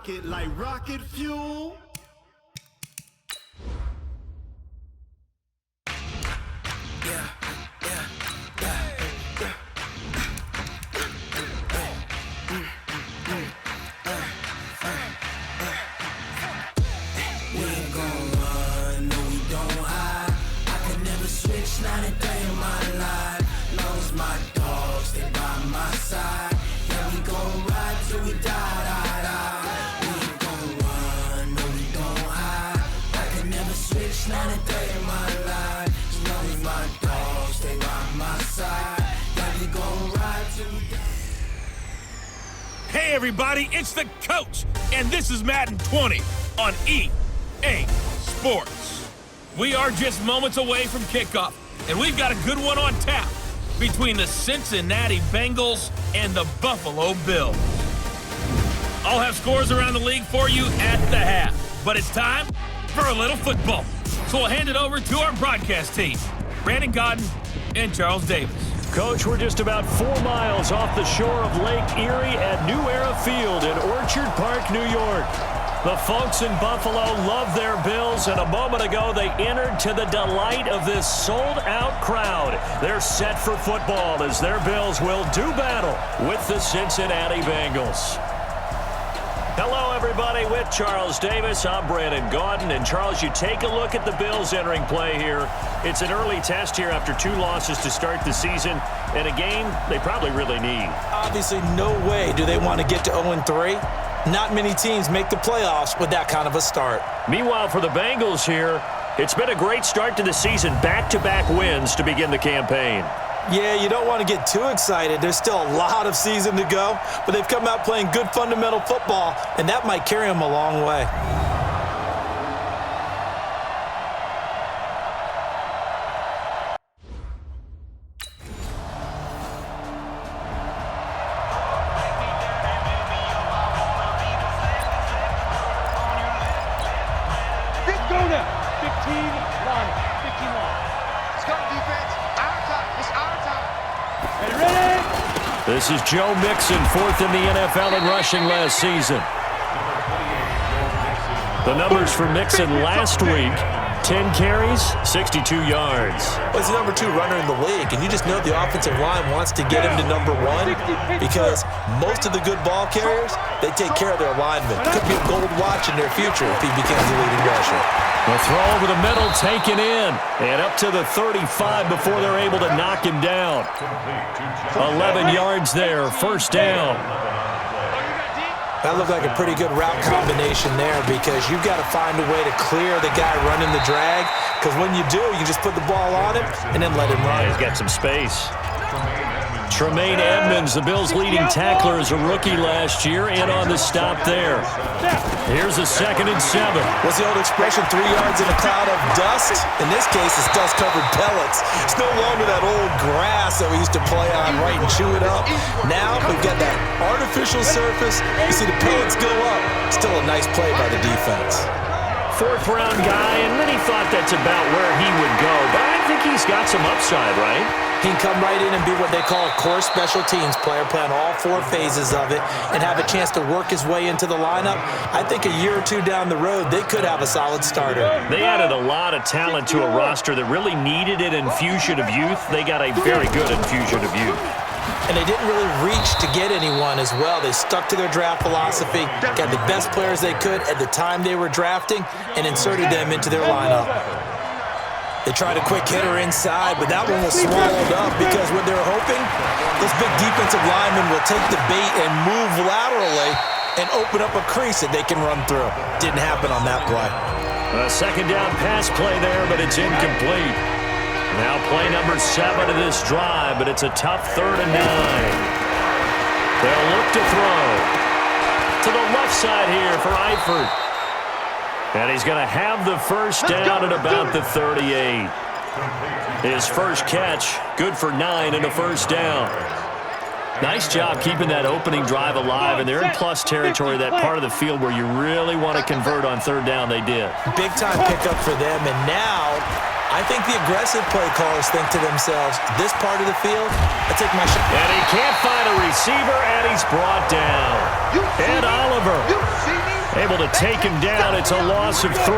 it like rocket fuel. Not a day in my life. Lost my dogs, they by my side. Yeah, we gon' ride till we die. We ain't gon' run, no, we don't hide. I can never switch, not a day in my life. As long as my dogs, they by my side. Yeah, we gon' ride till we die. Hey everybody, it's the coach, and this is Madden 20 on EA Sports. We are just moments away from kickoff, and we've got a good one on tap between the Cincinnati Bengals and the Buffalo Bills. I'll have scores around the league for you at the half, but it's time for a little football. So we'll hand it over to our broadcast team, Brandon Godden and Charles Davis. Coach, we're just about 4 miles off the shore of Lake Erie at New Era Field in Orchard Park, New York. The folks in Buffalo love their Bills, and a moment ago they entered to the delight of this sold-out crowd. They're set for football as their Bills will do battle with the Cincinnati Bengals. Hello, everybody. With Charles Davis, I'm Brandon Godden. And, Charles, you take a look at the Bills entering play here. It's an early test here after 2 losses to start the season, and a game they probably really need. Obviously, no way do they want to get to 0-3. Not many teams make the playoffs with that kind of a start. Meanwhile, for the Bengals here, it's been a great start to the season. Back-to-back wins to begin the campaign. Yeah, you don't want to get too excited. There's still a lot of season to go, but they've come out playing good fundamental football, and that might carry them a long way. This is Joe Mixon, 4th in the NFL in rushing last season. The numbers for Mixon last week, 10 carries, 62 yards. Well, he's the number 2 runner in the league, and you just know the offensive line wants to get him to number 1 because most of the good ball carriers, they take care of their linemen. Could be a gold watch in their future if he becomes the leading rusher. The throw over the middle taken in, and up to the 35 before they're able to knock him down. 11 yards there, first down. That looked like a pretty good route combination there because you've got to find a way to clear the guy running the drag, because when you do, you just put the ball on him and then let him run. He's got some space. Tremaine Edmonds, the Bills' leading tackler as a rookie last year, in on the stop there. Here's a 2nd and 7. What's the old expression, 3 yards in a cloud of dust? In this case, it's dust-covered pellets. It's no longer that old grass that we used to play on, right, and chew it up. Now we've got that artificial surface. You see the pellets go up. Still a nice play by the defense. 4th-round guy, and many thought that's about where he would go, but I think he's got some upside, right? He can come right in and be what they call a core special teams player, playing all 4 phases of it, and have a chance to work his way into the lineup. I think a year or 2 down the road, they could have a solid starter. They added a lot of talent to a roster that really needed an infusion of youth. They got a very good infusion of youth. And they didn't really reach to get anyone as well. They stuck to their draft philosophy, got the best players they could at the time they were drafting, and inserted them into their lineup. They tried a quick hitter inside, but that one was swallowed up because what they're hoping, those big defensive linemen will take the bait and move laterally and open up a crease that they can run through. Didn't happen on that play. A 2nd down pass play there, but it's incomplete. Now play number 7 of this drive, but it's a tough 3rd and 9. They'll look to throw to the left side here for Eifert. And he's going to have the first down at about the 38. His first catch, good for 9 and a first down. Nice job keeping that opening drive alive, and they're in plus territory, that part of the field where you really want to convert on 3rd down. They did. Big-time pickup for them, and now I think the aggressive play callers think to themselves, this part of the field, I take my shot. And he can't find a receiver, and he's brought down. Ed Oliver. Able to take him down. It's a loss of 3.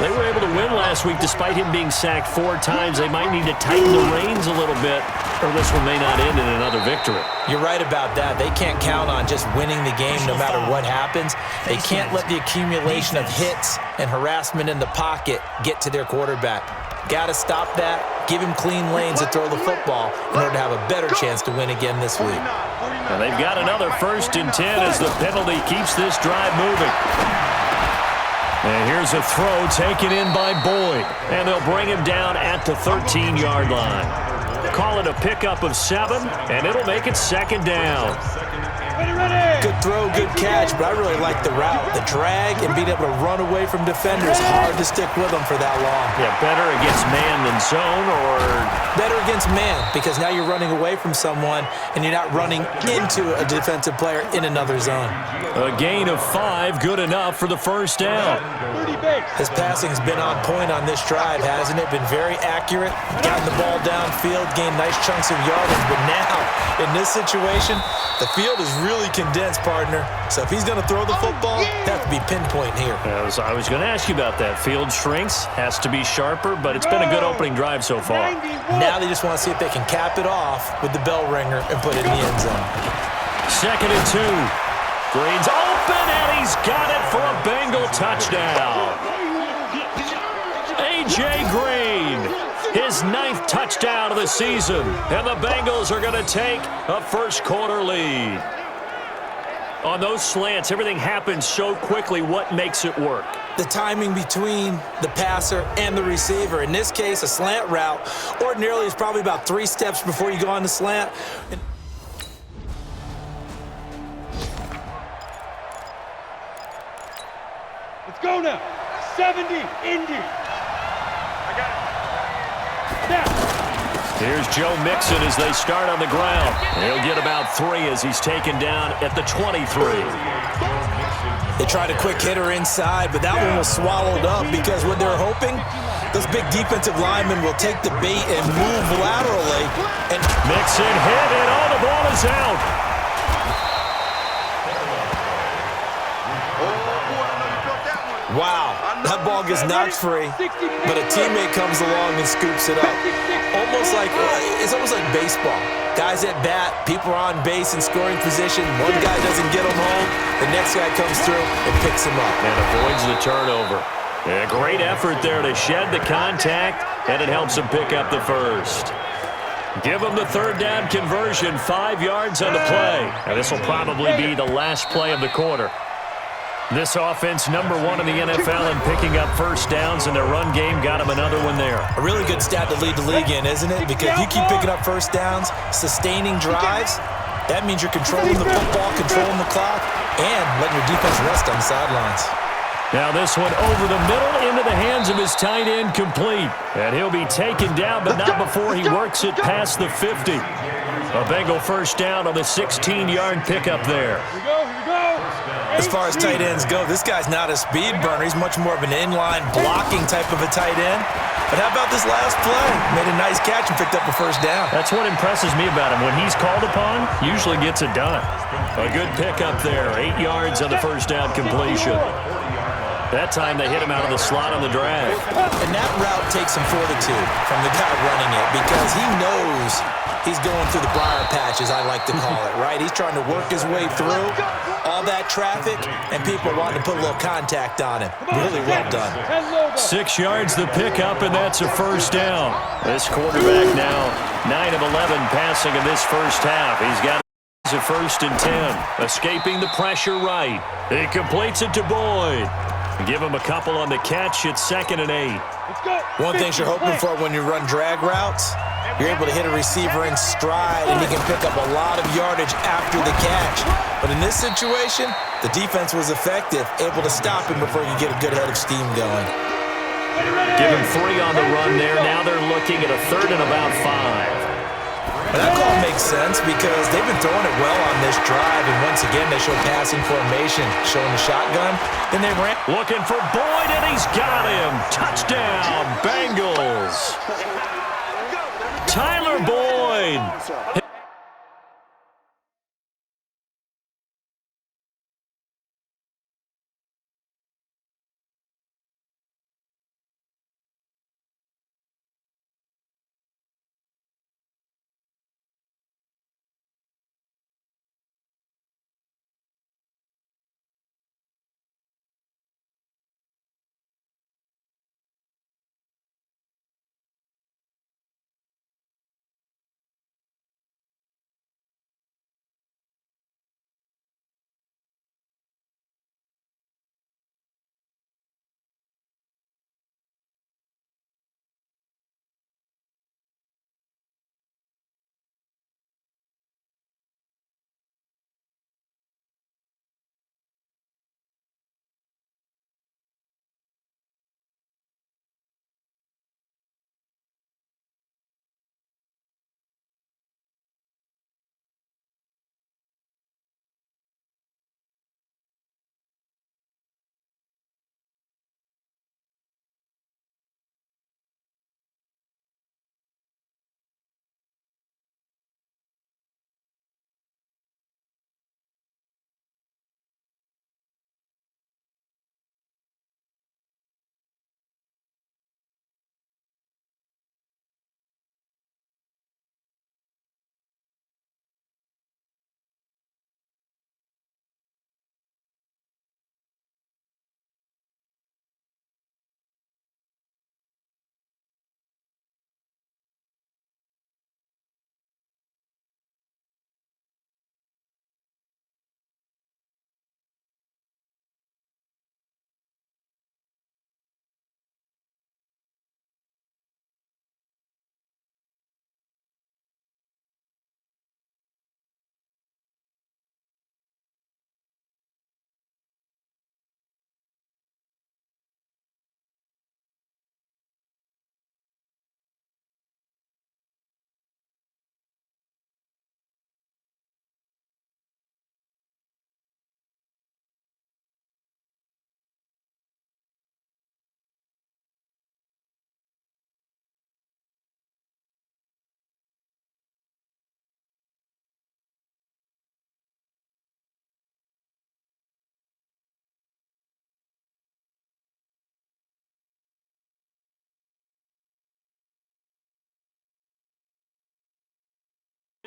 They were able to win last week despite him being sacked 4 times. They might need to tighten the reins a little bit, or this one may not end in another victory. You're right about that. They can't count on just winning the game no matter what happens. They can't let the accumulation of hits and harassment in the pocket get to their quarterback. Got to stop that, give him clean lanes to throw the football in order to have a better chance to win again this week. And they've got another 1st and 10 as the penalty keeps this drive moving. And here's a throw taken in by Boyd. And they'll bring him down at the 13-yard line. Call it a pickup of 7, and it'll make it 2nd down. Good throw, good catch, but I really like the route. The drag and being able to run away from defenders, hard to stick with them for that long. Yeah, better against man than zone, or? Better against man, because now you're running away from someone and you're not running into a defensive player in another zone. A gain of 5, good enough for the 1st down. His passing's been on point on this drive, hasn't it? Been very accurate, gotten the ball downfield, gained nice chunks of yardage, but now, in this situation, the field is really condensed, partner. So if he's going to throw the football, it has to be pinpoint here. I was going to ask you about that. Field shrinks, has to be sharper, but it's been a good opening drive so far. Now they just want to see if they can cap it off with the bell ringer and put it in the end zone. 2nd and 2. Green's open, and he's got it for a Bengal touchdown. A.J. Green, his 9th touchdown of the season, and the Bengals are going to take a 1st quarter lead. On those slants, everything happens so quickly. What makes it work? The timing between the passer and the receiver. In this case, a slant route ordinarily is probably about 3 steps before you go on the slant. Let's go now. 70, Indy. I got it. Now. Here's Joe Mixon as they start on the ground. He'll get about 3 as he's taken down at the 23. They tried a quick hitter inside, but that one was swallowed up because what they're hoping, those big defensive linemen will take the bait and move laterally. And Mixon hit, and all the ball is out. Wow, that ball gets knocked free, but a teammate comes along and scoops it up. It's almost like baseball. Guys at bat, people are on base in scoring position. One guy doesn't get them home, the next guy comes through and picks him up. And avoids the turnover. A great effort there to shed the contact, and it helps him pick up the 1st. Give him the 3rd down conversion, 5 yards on the play. And this will probably be the last play of the quarter. This offense, number 1 in the NFL in picking up 1st downs, and their run game got him another one there. A really good stat to lead the league in, isn't it? Because if you keep picking up 1st downs, sustaining drives, that means you're controlling the football, controlling the clock, and letting your defense rest on the sidelines. Now this one over the middle into the hands of his tight end, complete. And he'll be taken down, but not before he works it past the 50. A Bengal 1st down on the 16-yard pickup there. Here we go. As far as tight ends go, this guy's not a speed burner. He's much more of an inline blocking type of a tight end. But how about this last play? Made a nice catch and picked up a 1st down. That's what impresses me about him. When he's called upon, usually gets it done. A good pickup there. 8 yards on the 1st down completion. That time they hit him out of the slot on the drag. And that route takes some fortitude from the guy running it because he knows he's going through the briar patch, as I like to call it, right? He's trying to work his way through all that traffic, and people are wanting to put a little contact on him. Really well done. 6 yards the pickup, and that's a 1st down. This quarterback now 9 of 11 passing in this 1st half. He's got a 1st and 10. Escaping the pressure right. He completes it to Boyd. Give him a couple on the catch. It's 2nd and 8. One thing you're hoping for when you run drag routes, you're able to hit a receiver in stride, and he can pick up a lot of yardage after the catch. But in this situation, the defense was effective, able to stop him before you get a good head of steam going. Give him 3 on the run there. Now they're looking at a 3rd and about 5. But that call makes sense because they've been throwing it well on this drive, and once again, they show passing formation, showing the shotgun. Then they ran. Looking for Boyd, and he's got him. Touchdown, Bengals. Tyler Boyd.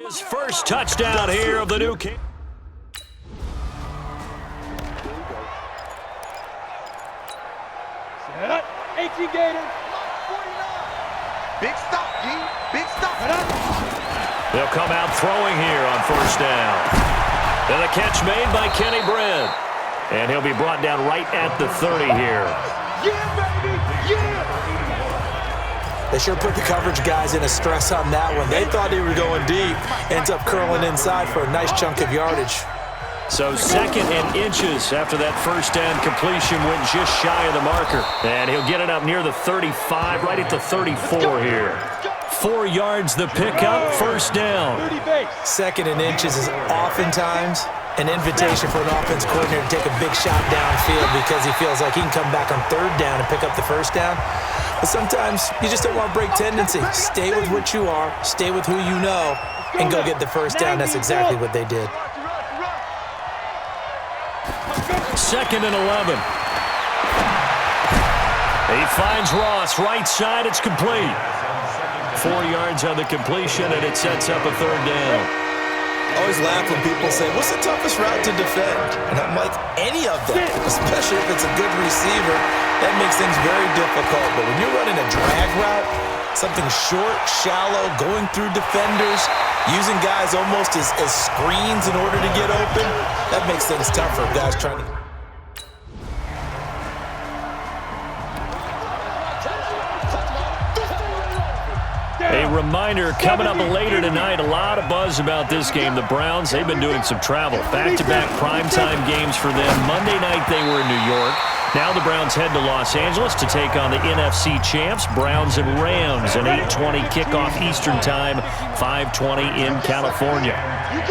His first touchdown here of the new game. Set. 18 Gator. Big stop, G. Big stop. They'll come out throwing here on first down. And the catch made by Kenny Brent. And he'll be brought down right at the 30 here. Yeah, baby. Yeah. They sure put the coverage guys in a stress on that one. They thought they were going deep. Ends up curling inside for a nice chunk of yardage. So 2nd and inches after that first down completion went just shy of the marker. And he'll get it up near the 35, right at the 34 here. 4 yards the pickup, first down. 2nd and inches is oftentimes an invitation for an offense coordinator to take a big shot downfield because he feels like he can come back on 3rd down and pick up the first down. But sometimes you just don't want to break tendency. Stay with what you are, stay with who you know, and go get the first down. That's exactly what they did. 2nd and 11. He finds Ross, right side, it's complete. 4 yards on the completion, and it sets up a 3rd down. I always laugh when people say, what's the toughest route to defend? And I'm like, any of them, especially if it's a good receiver. That makes things very difficult. But when you're running a drag route, something short, shallow, going through defenders, using guys almost as screens in order to get open, that makes things tougher. Guys trying to... A reminder, coming up later tonight, a lot of buzz about this game. The Browns, they've been doing some travel. Back-to-back primetime games for them. Monday night they were in New York. Now the Browns head to Los Angeles to take on the NFC champs, Browns and Rams, an 8:20 kickoff Eastern time, 5:20 in California.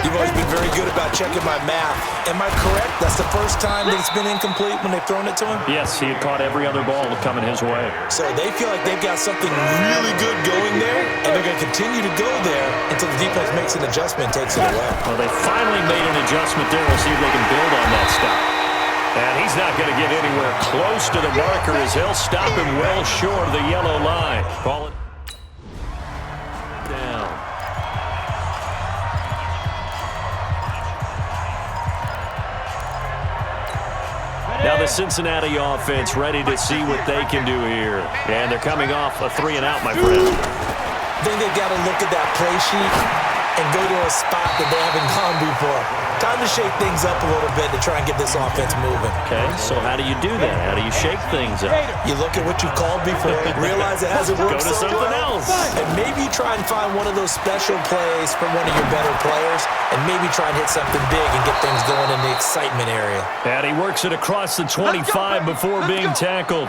You've always been very good about checking my math. Am I correct? That's the first time that it's been incomplete when they've thrown it to him? Yes, he had caught every other ball coming his way. So they feel like they've got something really good going there, and they're going to continue to go there until the defense makes an adjustment and takes it away. Well, they finally made an adjustment there. We'll see if they can build on that stuff. And he's not going to get anywhere close to the marker as he'll stop him well short of the yellow line. Call it down. Now the Cincinnati offense ready to see what they can do here. And they're coming off a 3-and-out, my friend. I think they've got to look at that play sheet and go to a spot that they haven't gone before. Time to shake things up a little bit to try and get this offense moving. Okay, so how do you do that? How do you shake things up? You look at what you called before, realize it hasn't worked. Go to something else. And maybe try and find one of those special plays from one of your better players, and maybe try and hit something big and get things going in the excitement area. And he works it across the 25 before being tackled.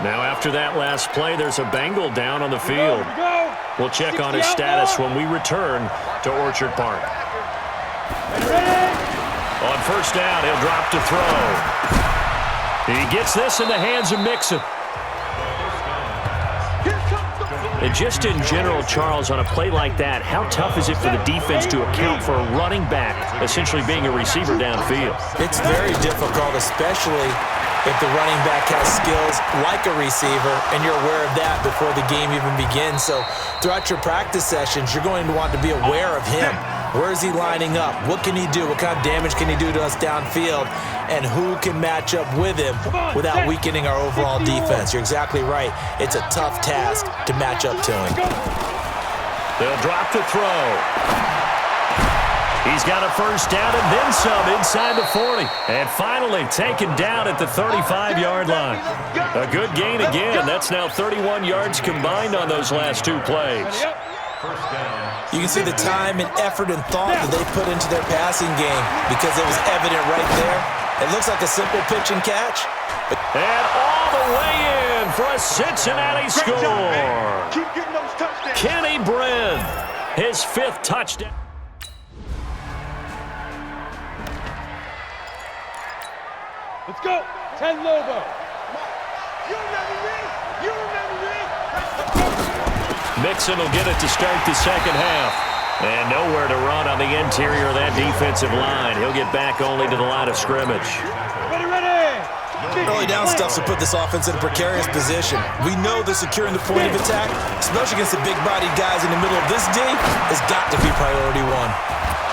Now after that last play, there's a Bengal down on the field. We'll check on his status when we return to Orchard Park. On first down, he'll drop to throw. He gets this in the hands of Mixon. And just in general, Charles, on a play like that, how tough is it for the defense to account for a running back essentially being a receiver downfield? It's very difficult, especially if the running back has skills like a receiver, and you're aware of that before the game even begins. So throughout your practice sessions, you're going to want to be aware of him. Where is he lining up? What can he do? What kind of damage can he do to us downfield? And who can match up with him without weakening our overall defense? You're exactly right. It's a tough task to match up to him. They'll drop to throw. He's got a first down and then some inside the 40. And finally taken down at the 35-yard line. A good gain again. That's now 31 yards combined on those last 2 plays. You can see the time and effort and thought that they put into their passing game because it was evident right there. It looks like a simple pitch and catch. And all the way in for a Cincinnati score. Keep getting those touchdowns. Kenny Brent, his 5th touchdown. Let's go. 10 Lobo. Mixon will get it to start the second half. And nowhere to run on the interior of that defensive line. He'll get back only to the line of scrimmage. Early down stuff to put this offense in a precarious position. We know that securing the point of attack, especially against the big-bodied guys in the middle of this D, has got to be priority 1.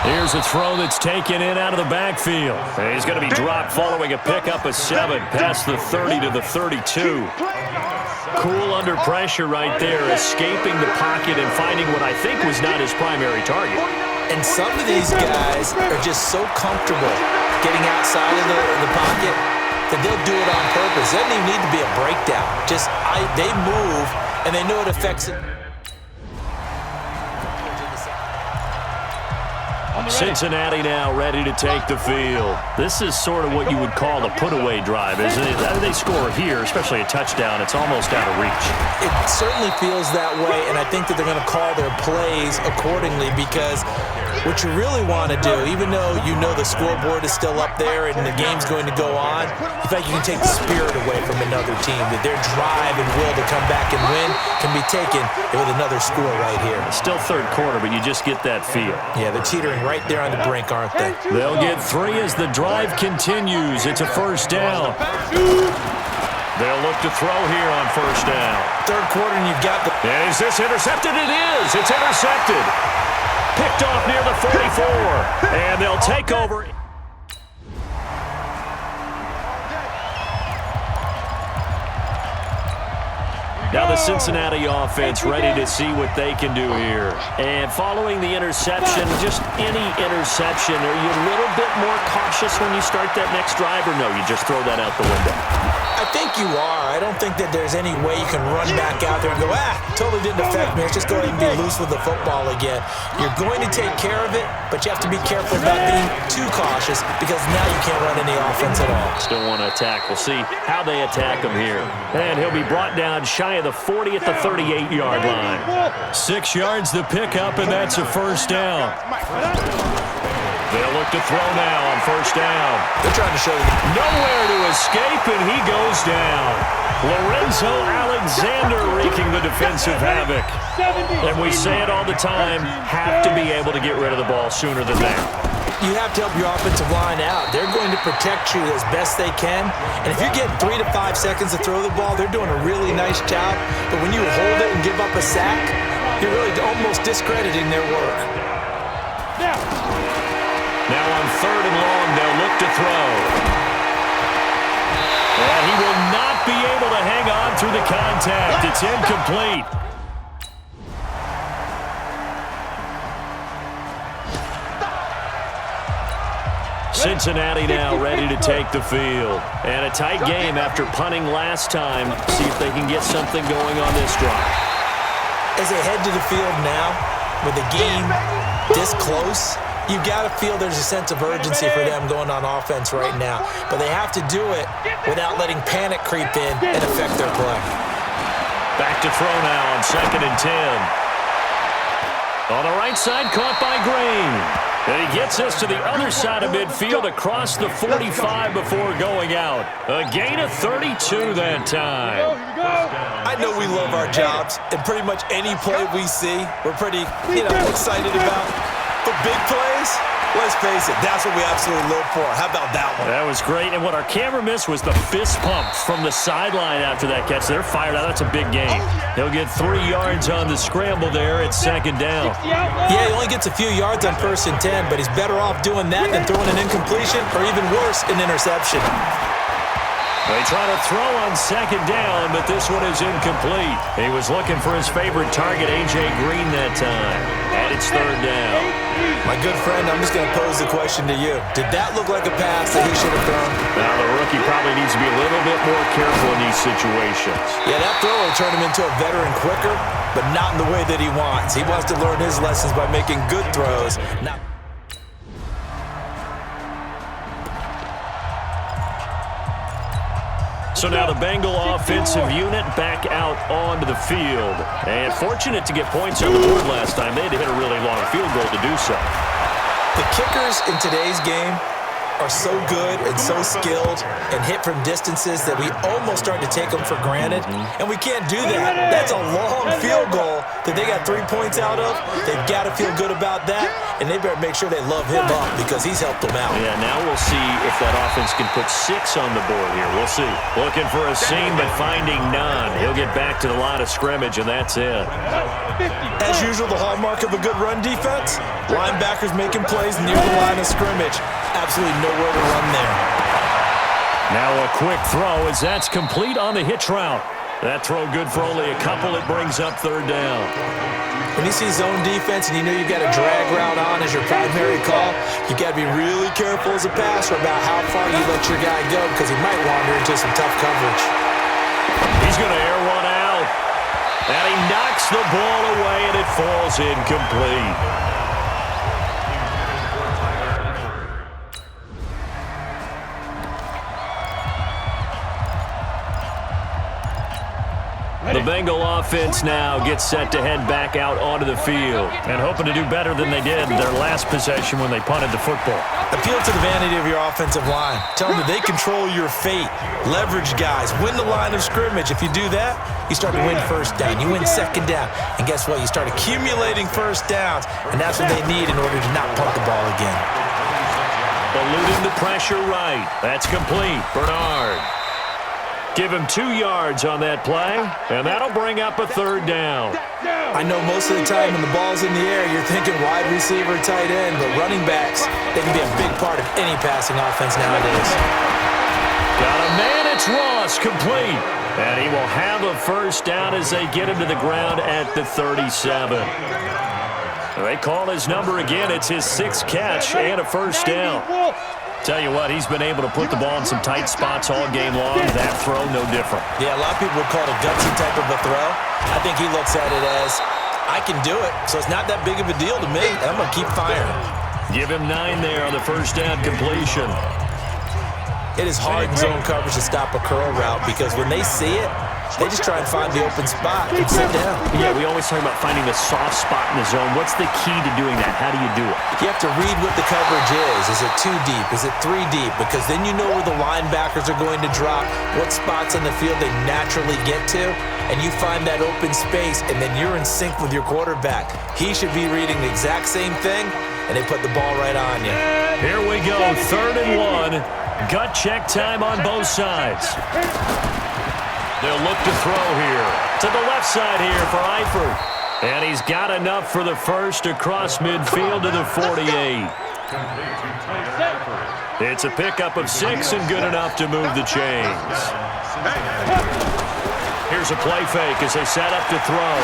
Here's a throw that's taken in out of the backfield. And he's going to be dropped following a pickup of 7 past the 30 to the 32. Cool under pressure right there, escaping the pocket and finding what I think was not his primary target. And some of these guys are just so comfortable getting outside of the pocket that they'll do it on purpose. It doesn't even need to be a breakdown. They move, and they know it affects it. Cincinnati now ready to take the field. This is sort of what you would call a put-away drive, isn't it? They score here, especially a touchdown. It's almost out of reach. It certainly feels that way, and I think that they're going to call their plays accordingly because what you really want to do, even though you know the scoreboard is still up there and the game's going to go on, in fact, you can take the spirit away from another team, that their drive and will to come back and win can be taken with another score right here. It's still third quarter, but you just get that feel. Yeah, they're teetering right there on the brink, aren't they? They'll get 3 as the drive continues. It's a first down. They'll look to throw here on first down. Third quarter, and you've got the... And is this intercepted? It is. It's intercepted. Picked off near the 44. And they'll take over. Now the Cincinnati offense ready to see what they can do here. And following the interception, just any interception, are you a little bit more cautious when you start that next drive, or no, you just throw that out the window? I think you are. I don't think that there's any way you can run back out there and go, totally didn't affect me. Let's just go ahead and be loose with the football again. You're going to take care of it, but you have to be careful about being too cautious because now you can't run any offense at all. Still want to attack. We'll see how they attack him here. And he'll be brought down shy of the 40 at the 38-yard line. 6 yards to pick up, and that's a first down. They'll look to throw now on first down. They're trying to show you. Nowhere to escape, and he goes down. Lorenzo Alexander wreaking the defensive havoc. And we say it all the time, have to be able to get rid of the ball sooner than that. You have to help your offensive line out. They're going to protect you as best they can. And if you get 3 to 5 seconds to throw the ball, they're doing a really nice job. But when you hold it and give up a sack, you're really almost discrediting their work. Now on 3rd and long, they'll look to throw. And he will not be able to hang on through the contact. It's incomplete. Cincinnati now ready to take the field. And a tight game after punting last time. See if they can get something going on this drive. As they head to the field now, with the game this close, you've got to feel there's a sense of urgency for them going on offense right now. But they have to do it without letting panic creep in and affect their play. Back to throw now on 2nd and 10. On the right side, caught by Green. And he gets us to the other side of midfield across the 45 before going out. A gain of 32 that time. I know we love our jobs, and pretty much any play we see, we're pretty, excited about. But big plays, let's face it, that's what we absolutely live for. How about that one? That was great, and what our camera missed was the fist pump from the sideline after that catch. They're fired out. That's a big gain. He'll get 3 yards on the scramble there. It's 2nd down. Yeah, he only gets a few yards on 1st and 10, but he's better off doing that than throwing an incompletion or even worse, an interception. They try to throw on 2nd down, but this one is incomplete. He was looking for his favorite target, A.J. Green, that time. And it's 3rd down. My good friend, I'm just going to pose the question to you. Did that look like a pass that he should have thrown? Now, the rookie probably needs to be a little bit more careful in these situations. Yeah, that throw will turn him into a veteran quicker, but not in the way that he wants. He wants to learn his lessons by making good throws. So now the Bengal offensive unit back out onto the field. And fortunate to get points on the board last time. They had to hit a really long field goal to do so. The kickers in today's game are so good and so skilled and hit from distances that we almost start to take them for granted. And we can't do that. That's a long field goal that they got 3 points out of. They've got to feel good about that. and they better make sure they love him up because he's helped them out. Yeah, now we'll see if that offense can put 6 on the board here. We'll see. Looking for a seam, but finding none. He'll get back to the line of scrimmage, and that's it. As usual, the hallmark of a good run defense, linebackers making plays near the line of scrimmage. Absolutely nowhere to run there. Now a quick throw as that's complete on the hitch route. That throw good for only a couple. It brings up 3rd down. When you see zone defense and you know you've got a drag route on as your primary call, you got to be really careful as a passer about how far you let your guy go because he might wander into some tough coverage. He's going to air one out. And he knocks the ball away, and it falls incomplete. The Bengal offense now gets set to head back out onto the field and hoping to do better than they did their last possession when they punted the football. Appeal to the vanity of your offensive line. Tell them that they control your fate. Leverage guys. Win the line of scrimmage. If you do that, you start to win 1st down. You win 2nd down. And guess what? You start accumulating 1st downs, and that's what they need in order to not punt the ball again. Eluding the pressure right. That's complete. Bernard. Give him 2 yards on that play, and that'll bring up a 3rd down. I know most of the time when the ball's in the air, you're thinking wide receiver, tight end, but running backs, they can be a big part of any passing offense nowadays. Got a man, it's Ross, complete. And he will have a 1st down as they get him to the ground at the 37. They call his number again. It's his 6th catch and a 1st down. Tell you what, he's been able to put the ball in some tight spots all game long. That throw, no different. Yeah, a lot of people would call it a gutsy type of a throw. I think he looks at it as, I can do it, so it's not that big of a deal to me. I'm going to keep firing. Give him 9 there on the 1st down completion. It is hard in zone coverage to stop a curl route because when they see it, they just try and find the open spot and sit down. Yeah, we always talk about finding the soft spot in the zone. What's the key to doing that? How do you do it? You have to read what the coverage is. Is it 2 deep? Is it 3 deep? Because then you know where the linebackers are going to drop, what spots on the field they naturally get to, and you find that open space, and then you're in sync with your quarterback. He should be reading the exact same thing, and they put the ball right on you. Here we go, 3rd and 1. Gut check time on both sides. They'll look to throw here. To the left side here for Eifert. And he's got enough for the 1st across midfield to the 48. It's a pickup of 6 and good enough to move the chains. Here's a play fake as they set up to throw.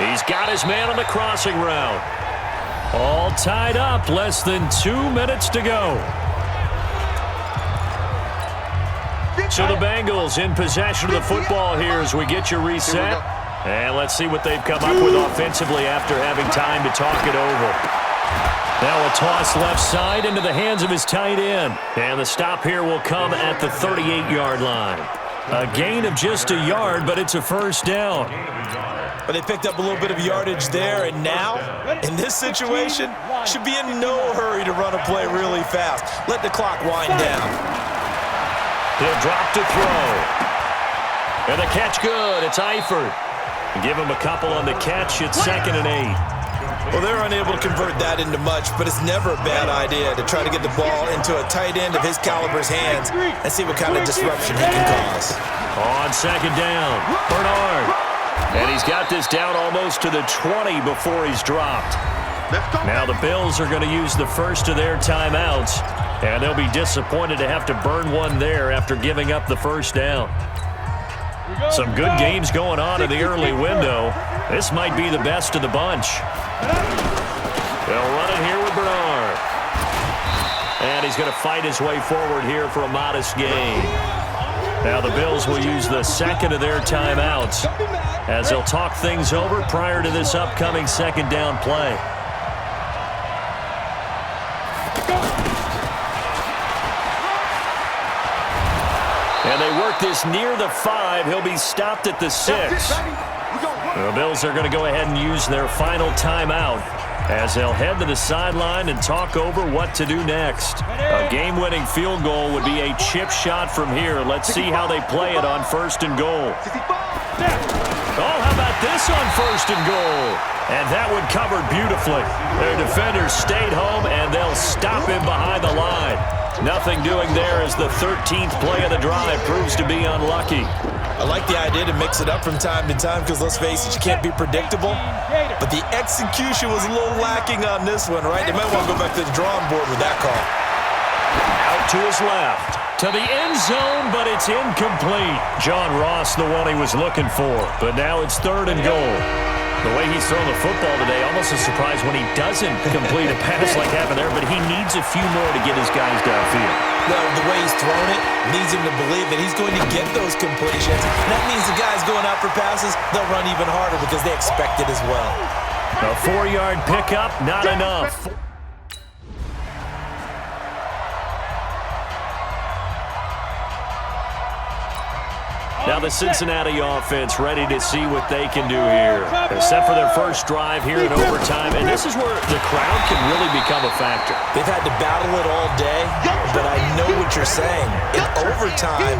He's got his man on the crossing route. All tied up, less than 2 minutes to go. So the Bengals in possession of the football here as we get you reset. And let's see what they've come up with offensively after having time to talk it over. Now a toss left side into the hands of his tight end. And the stop here will come at the 38-yard line. A gain of just a yard, but it's a 1st down. But they picked up a little bit of yardage there, and now, in this situation, should be in no hurry to run a play really fast. Let the clock wind down. He'll drop to throw. And the catch good. It's Eifert. Give him a couple on the catch. It's 2nd and 8. Well, they're unable to convert that into much, but it's never a bad idea to try to get the ball into a tight end of his caliber's hands and see what kind of disruption he can cause. On 2nd down, Bernard. And he's got this down almost to the 20 before he's dropped. Now the Bills are going to use the 1st of their timeouts, and they'll be disappointed to have to burn one there after giving up the 1st down. Some good games going on in the early window. This might be the best of the bunch. They'll run it here with Bernard. And he's going to fight his way forward here for a modest gain. Now the Bills will use the 2nd of their timeouts as they'll talk things over prior to this upcoming 2nd down play. And they work this near the 5. He'll be stopped at the 6. The Bills are going to go ahead and use their final timeout as they'll head to the sideline and talk over what to do next. A game-winning field goal would be a chip shot from here. Let's see how they play it on 1st and goal. Oh, how about this on 1st and goal? And that one covered beautifully. Their defenders stayed home, and they'll stop him behind the line. Nothing doing there as the 13th play of the drive proves to be unlucky. I like the idea to mix it up from time to time because, let's face it, you can't be predictable. But the execution was a little lacking on this one, right? They might want to go back to the drawing board with that call. Out to his left. To the end zone, but it's incomplete. John Ross, the one he was looking for. But now it's 3rd and goal. The way he's thrown the football today, almost a surprise when he doesn't complete a pass like happened there, but he needs a few more to get his guys downfield. Well, the way he's thrown it leads him to believe that he's going to get those completions. And that means the guys going out for passes, they'll run even harder because they expect it as well. A 4-yard pickup, not enough. Now the Cincinnati offense ready to see what they can do here. They're set for their first drive here in overtime, and this is where the crowd can really become a factor. They've had to battle it all day, but I know what you're saying. In overtime,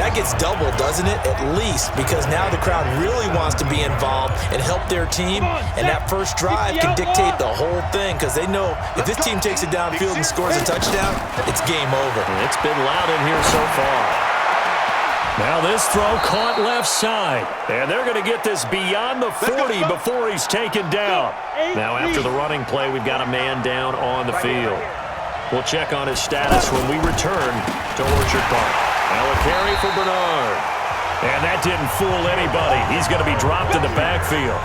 that gets doubled, doesn't it? At least, because now the crowd really wants to be involved and help their team, and that first drive can dictate the whole thing because they know if this team takes it downfield and scores a touchdown, it's game over. It's been loud in here so far. Now this throw caught left side, and they're going to get this beyond the 40 before he's taken down. Now after the running play, we've got a man down on the field. We'll check on his status when we return to Orchard Park. Now a carry for Bernard. And that didn't fool anybody. He's going to be dropped in the backfield.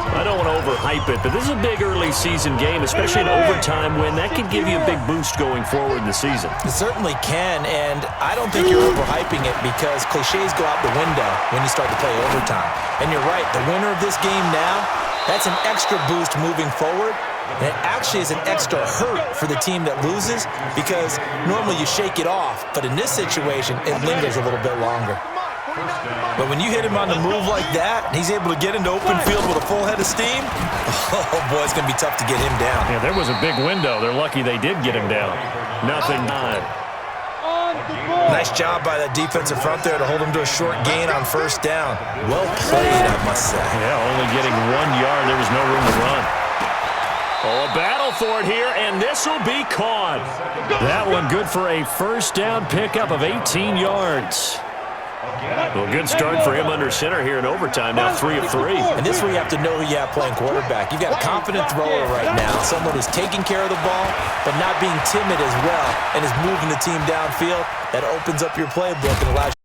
I don't want to overhype it, but this is a big early season game, especially in overtime win. That can give you a big boost going forward in the season. It certainly can, and I don't think you're overhyping it because cliches go out the window when you start to play overtime. And you're right, the winner of this game now, that's an extra boost moving forward. And it actually is an extra hurt for the team that loses because normally you shake it off, but in this situation, it lingers a little bit longer. But when you hit him on the move like that, and he's able to get into open field with a full head of steam, oh boy, it's going to be tough to get him down. Yeah, there was a big window. They're lucky they did get him down. Nothing on. Nice job by that defensive front there to hold him to a short gain on 1st down. Well played, I must say. Yeah, only getting 1 yard. There was no room to run. Oh, a battle for it here, and this will be caught. That one good for a 1st down pickup of 18 yards. Well, good start for him under center here in overtime. Now 3 of 3. And this is where you have to know who you have playing quarterback. You've got a confident thrower right now, someone who's taking care of the ball, but not being timid as well, and is moving the team downfield. That opens up your playbook and allows